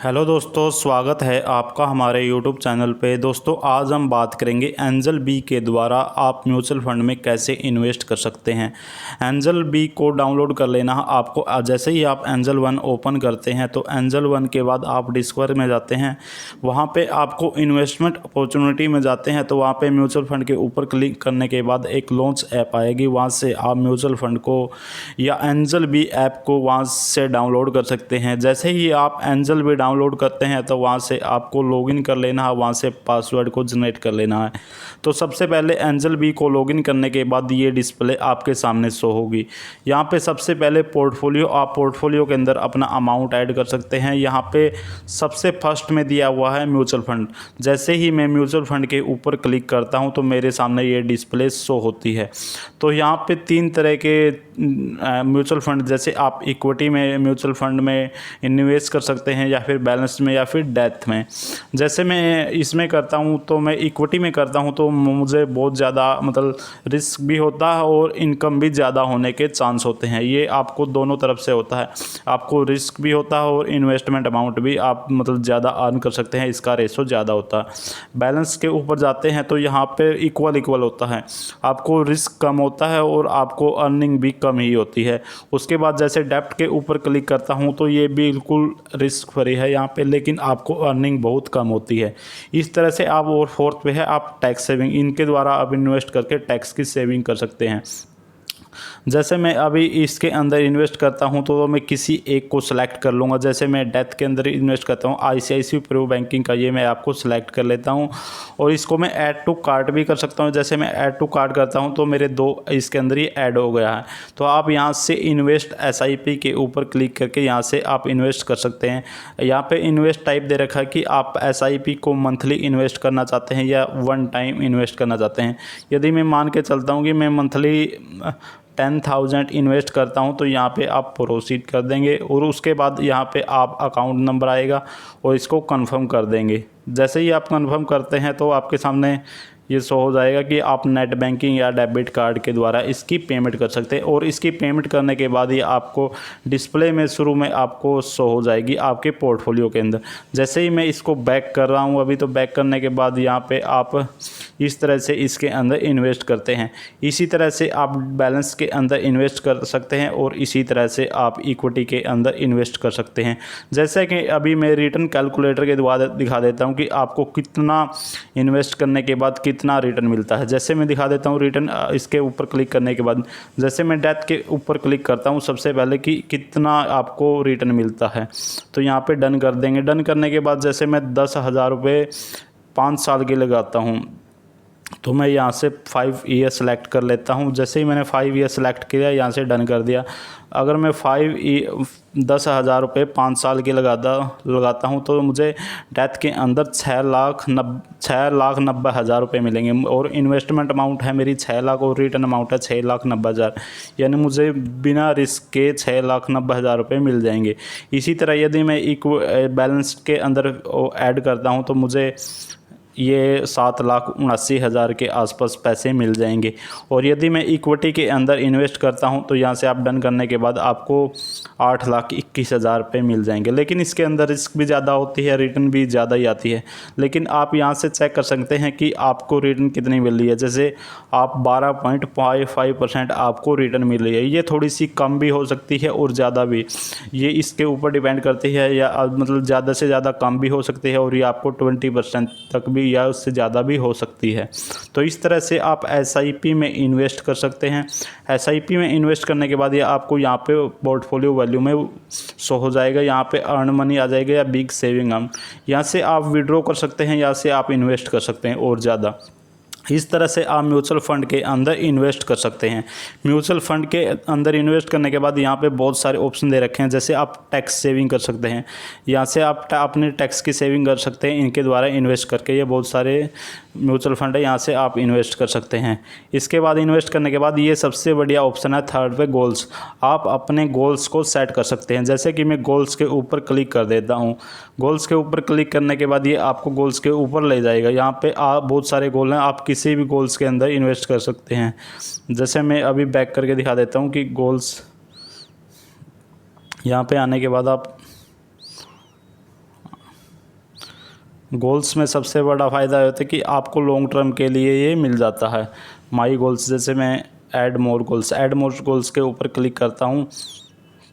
Hello दोस्तों, स्वागत है आपका हमारे यूट्यूब चैनल पे। दोस्तों, आज हम बात करेंगे एंजल बी के द्वारा आप म्यूचुअल फंड में कैसे इन्वेस्ट कर सकते हैं। एंजल बी को डाउनलोड कर लेना है आपको। जैसे ही आप एंजल वन ओपन करते हैं तो एंजल वन के बाद आप डिस्कवर में जाते हैं। वहाँ पे आपको इन्वेस्टमेंट अपॉर्चुनिटी में जाते हैं तो वहाँ पे म्यूचुअल फंड के ऊपर क्लिक करने के बाद एक लॉन्च ऐप आएगी। वहाँ से आप म्यूचुअल फंड को या एंजल बी ऐप को वहाँ से डाउनलोड कर सकते हैं। जैसे ही आप एंजल बी डाउनलोड करते हैं तो वहाँ से आपको लॉगिन कर लेना है, वहाँ से पासवर्ड को जनरेट कर लेना है। तो सबसे पहले एंजल बी को लॉगिन करने के बाद ये डिस्प्ले आपके सामने शो होगी। यहाँ पे सबसे पहले पोर्टफोलियो, आप पोर्टफोलियो के अंदर अपना अमाउंट ऐड कर सकते हैं। यहाँ पे सबसे फर्स्ट में दिया हुआ है म्यूचुअल फंड। जैसे ही मैं म्यूचुअल फंड के ऊपर क्लिक करता हूँ तो मेरे सामने ये डिस्प्ले शो होती है। तो यहाँ पे तीन तरह के म्यूचुअल फंड, जैसे आप इक्विटी में म्यूचुअल फंड में इन्वेस्ट कर सकते हैं या फिर बैलेंस में या फिर डेथ में। जैसे मैं इसमें करता हूँ तो मैं इक्विटी में करता हूँ तो मुझे बहुत ज़्यादा मतलब रिस्क भी होता है और इनकम भी ज़्यादा होने के चांस होते हैं। ये आपको दोनों तरफ से होता है, आपको रिस्क भी होता है और इन्वेस्टमेंट अमाउंट भी आप मतलब ज़्यादा अर्न कर सकते हैं, इसका रेशो ज़्यादा होता है। बैलेंस के ऊपर जाते हैं तो यहाँ पे इक्वल होता है, आपको रिस्क कम होता है और आपको अर्निंग भी कम ही होती है। उसके बाद जैसे डेप्ट के ऊपर क्लिक करता हूँ तो ये बिल्कुल रिस्क फ्री है यहाँ पे, लेकिन आपको अर्निंग बहुत कम होती है। इस तरह से आप, और फोर्थ पे है आप टैक्स सेविंग, इनके द्वारा आप इन्वेस्ट करके टैक्स की सेविंग कर सकते हैं। जैसे मैं अभी इसके अंदर इन्वेस्ट करता हूं तो मैं किसी एक को सिलेक्ट कर लूँगा। जैसे मैं डेथ के अंदर इन्वेस्ट करता हूं, आईसीआईसीआई प्रो बैंकिंग का, ये मैं आपको सिलेक्ट कर लेता हूं। और इसको मैं ऐड टू कार्ट भी कर सकता हूं। जैसे मैं ऐड टू कार्ट करता हूं तो मेरे दो इसके अंदर ये ऐड हो गया है। तो आप यहाँ से इन्वेस्ट एसआईपी के ऊपर क्लिक करके यहाँ से आप इन्वेस्ट कर सकते हैं। यहाँ पे इन्वेस्ट टाइप दे रखा है कि आप एसआईपी को मंथली इन्वेस्ट करना चाहते हैं या वन टाइम इन्वेस्ट करना चाहते हैं। यदि मैं मान के चलता हूँ कि मैं मंथली 10,000 इन्वेस्ट करता हूं तो यहाँ पे आप प्रोसीड कर देंगे और उसके बाद यहाँ पे आप अकाउंट नंबर आएगा और इसको कंफर्म कर देंगे। जैसे ही आप कंफर्म करते हैं तो आपके सामने ये शो हो जाएगा कि आप नेट बैंकिंग या डेबिट कार्ड के द्वारा इसकी पेमेंट कर सकते हैं। और इसकी पेमेंट करने के बाद ये आपको डिस्प्ले में शुरू में आपको शो हो जाएगी आपके पोर्टफोलियो के अंदर। जैसे ही मैं इसको बैक कर रहा हूँ अभी, तो बैक करने के बाद यहाँ पे आप इस तरह से इसके अंदर इन्वेस्ट करते हैं। इसी तरह से आप बैलेंस के अंदर इन्वेस्ट कर सकते हैं और इसी तरह से आप इक्विटी के अंदर इन्वेस्ट कर सकते हैं। जैसे कि अभी मैं रिटर्न कैलकुलेटर के द्वारा दिखा देता हूँ कि आपको कितना इन्वेस्ट करने के बाद कितना रिटर्न मिलता है। जैसे मैं दिखा देता हूँ रिटर्न इसके ऊपर क्लिक करने के बाद। जैसे मैं डेथ के ऊपर क्लिक करता हूँ सबसे पहले कि कितना आपको रिटर्न मिलता है, तो यहाँ पे डन कर देंगे। डन करने के बाद जैसे मैं 10,000 रुपये 5 साल के लगाता हूँ तो मैं यहाँ से 5 ईयर सेलेक्ट कर लेता हूँ। जैसे ही मैंने 5 ईयर सेलेक्ट किया, यहाँ से डन कर दिया। अगर मैं 10,000 रुपये 5 साल के लगाता हूँ तो मुझे डेथ के अंदर 6,90,000 रुपये मिलेंगे। और इन्वेस्टमेंट अमाउंट है मेरी 6 लाख और रिटर्न अमाउंट है 6,90,000, यानी मुझे बिना रिस्क के 6,90,000 रुपये मिल जाएंगे। इसी तरह यदि मैं बैलेंस के अंदर ऐड करता हूँ तो मुझे ये 7,79,000 के आसपास पैसे मिल जाएंगे। और यदि मैं इक्विटी के अंदर इन्वेस्ट करता हूं तो यहाँ से आप डन करने के बाद आपको 8,21,000 रुपये मिल जाएंगे। लेकिन इसके अंदर रिस्क भी ज़्यादा होती है, रिटर्न भी ज़्यादा ही आती है। लेकिन आप यहाँ से चेक कर सकते हैं कि आपको रिटर्न कितनी मिल रही है। जैसे आप 12.55% आपको रिटर्न मिल रही है। ये थोड़ी सी कम भी हो सकती है और ज़्यादा भी, ये इसके ऊपर डिपेंड करती है। या मतलब ज़्यादा से ज़्यादा कम भी हो सकती है और ये आपको 20% तक भी या उससे ज़्यादा भी हो सकती है। तो इस तरह से आप एसआईपी में इन्वेस्ट कर सकते हैं। एसआईपी में इन्वेस्ट करने के बाद ये आपको यहाँ पे पोर्टफोलियो वैल्यू में शो हो जाएगा। यहाँ पे अर्न मनी आ जाएगा या बिग सेविंग अमाउंट। यहाँ से आप विड्रॉ कर सकते हैं, यहाँ से आप इन्वेस्ट कर सकते हैं और ज़्यादा। इस तरह से आप म्यूचुअल फंड के अंदर इन्वेस्ट कर सकते हैं। म्यूचुअल फंड के अंदर इन्वेस्ट करने के बाद यहाँ पे बहुत सारे ऑप्शन दे रखे हैं। जैसे आप टैक्स सेविंग कर सकते हैं, यहाँ से आप अपने टैक्स की सेविंग कर सकते हैं इनके द्वारा इन्वेस्ट करके। ये बहुत सारे म्यूचुअल फंड है, यहाँ से आप इन्वेस्ट कर सकते हैं। इसके बाद इन्वेस्ट करने के बाद ये सबसे बढ़िया ऑप्शन है थर्ड पे, गोल्स। आप अपने गोल्स को सेट कर सकते हैं। जैसे कि मैं गोल्स के ऊपर क्लिक कर देता हूँ। गोल्स के ऊपर क्लिक करने के बाद ये आपको गोल्स के ऊपर ले जाएगा। यहाँ पे आप बहुत सारे गोल हैं, आप किसी भी गोल्स के अंदर इन्वेस्ट कर सकते हैं। जैसे मैं अभी बैक करके दिखा देता हूँ कि गोल्स, यहाँ पे आने के बाद आप गोल्स में सबसे बड़ा फ़ायदा होता है कि आपको लॉन्ग टर्म के लिए ये मिल जाता है। माई गोल्स, जैसे मैं ऐड मोर गोल्स के ऊपर क्लिक करता हूँ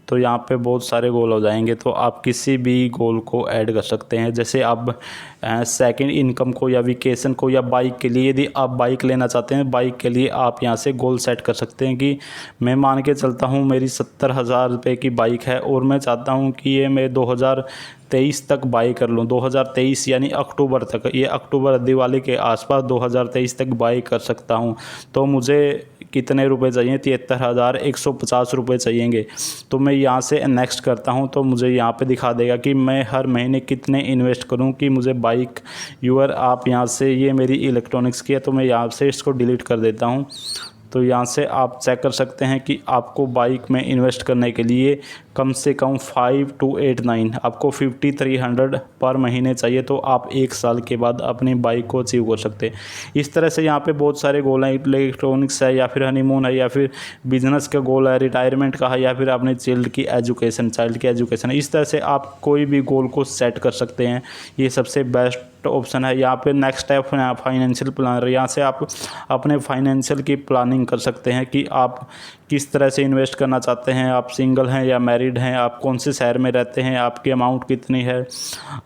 तो यहाँ पे बहुत सारे गोल हो जाएंगे। तो आप किसी भी गोल को ऐड कर सकते हैं। जैसे आप सेकंड इनकम को या वेकेशन को या बाइक के लिए, यदि आप बाइक लेना चाहते हैं, बाइक के लिए आप यहाँ से गोल सेट कर सकते हैं कि मैं मान के चलता हूँ मेरी 70,000 रुपये की बाइक है और मैं चाहता हूँ कि ये मैं 2023 तक बाई कर लूँ। 2023 यानी अक्टूबर तक, ये अक्टूबर दिवाली के आसपास 2023 तक बाई कर सकता हूँ। तो मुझे कितने रुपए चाहिए? 73,150 रुपये चाहिएंगे। तो मैं यहाँ से नेक्स्ट करता हूँ तो मुझे यहाँ पे दिखा देगा कि मैं हर महीने कितने इन्वेस्ट करूँ कि मुझे बाइक आप यहाँ से, ये मेरी इलेक्ट्रॉनिक्स की है तो मैं यहाँ से इसको डिलीट कर देता हूँ। तो यहाँ से आप चेक कर सकते हैं कि आपको बाइक में इन्वेस्ट करने के लिए कम से कम 5289 आपको 5300 पर महीने चाहिए। तो आप 1 साल के बाद अपनी बाइक को अचीव कर सकते हैं। इस तरह से यहाँ पे बहुत सारे गोल हैं, इलेक्ट्रॉनिक्स है या फिर हनीमून है या फिर बिजनेस का गोल है, रिटायरमेंट का है या फिर अपने चाइल्ड की एजुकेशन है। इस तरह से आप कोई भी गोल को सेट कर सकते हैं। ये सबसे बेस्ट ऑप्शन है। यहाँ पे नेक्स्ट है फाइनेंशियल प्लानर। यहाँ से आप अपने फाइनेंशियल की प्लानिंग कर सकते हैं कि आप किस तरह से इन्वेस्ट करना चाहते हैं। आप सिंगल हैं या मैरिड हैं, आप कौन से शहर में रहते हैं, आपकी अमाउंट कितनी है,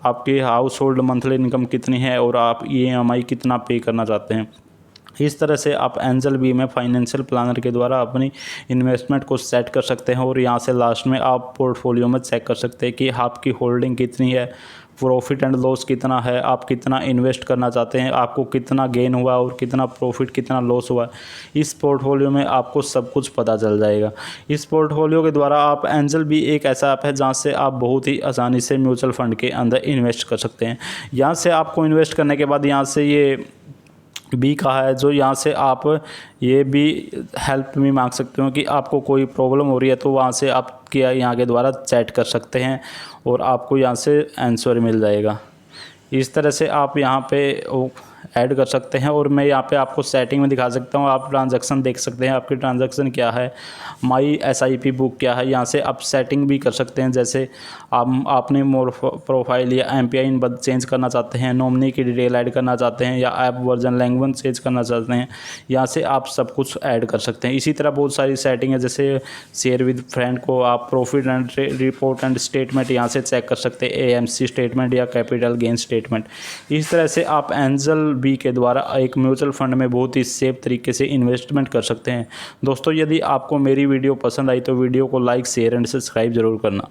आपकी हाउस होल्ड मंथली इनकम कितनी है और आप EMI कितना पे करना चाहते हैं। इस तरह से आप एंजल बी में फाइनेंशियल प्लानर के द्वारा अपनी इन्वेस्टमेंट को सेट कर सकते हैं। और यहाँ से लास्ट में आप पोर्टफोलियो में चेक कर सकते हैं कि आपकी होल्डिंग कितनी है, प्रॉफिट एंड लॉस कितना है, आप कितना इन्वेस्ट करना चाहते हैं, आपको कितना गेन हुआ और कितना प्रॉफिट कितना लॉस हुआ। इस पोर्टफोलियो में आपको सब कुछ पता चल जाएगा। इस पोर्टफोलियो के द्वारा आप एंजल बी एक ऐसा ऐप है जहाँ से आप बहुत ही आसानी से म्यूचुअल फंड के अंदर इन्वेस्ट कर सकते हैं। यहाँ से आपको इन्वेस्ट करने के बाद यहाँ से ये बी कहा है जो यहाँ से आप ये भी हेल्प भी मांग सकते हो कि आपको कोई प्रॉब्लम हो रही है तो वहाँ से आप यहाँ के द्वारा चैट कर सकते हैं और आपको यहाँ से आंसर मिल जाएगा। इस तरह से आप यहाँ पे ऐड कर सकते हैं। और मैं यहाँ पे आपको सेटिंग में दिखा सकता हूँ। आप ट्रांजैक्शन देख सकते हैं, आपकी ट्रांजैक्शन क्या है, माई SIP बुक क्या है। यहाँ से आप सेटिंग भी कर सकते हैं। जैसे आपने मोर प्रोफाइल या MPIN चेंज करना चाहते हैं, नॉमिनी की डिटेल ऐड करना चाहते हैं या ऐप वर्जन लैंग्वेज चेंज करना चाहते हैं, यहाँ से आप सब कुछ ऐड कर सकते हैं। इसी तरह बहुत सारी सेटिंग है, जैसे शेयर विद फ्रेंड को आप profit and report and statement यहाँ से चेक कर सकते हैं, AMC स्टेटमेंट या कैपिटल गेन स्टेटमेंट। इस तरह से आप एंजल बी के द्वारा एक म्यूचुअल फंड में बहुत ही सेफ तरीके से इन्वेस्टमेंट कर सकते हैं। दोस्तों, यदि आपको मेरी वीडियो पसंद आई तो वीडियो को लाइक, शेयर एंड सब्सक्राइब जरूर करना।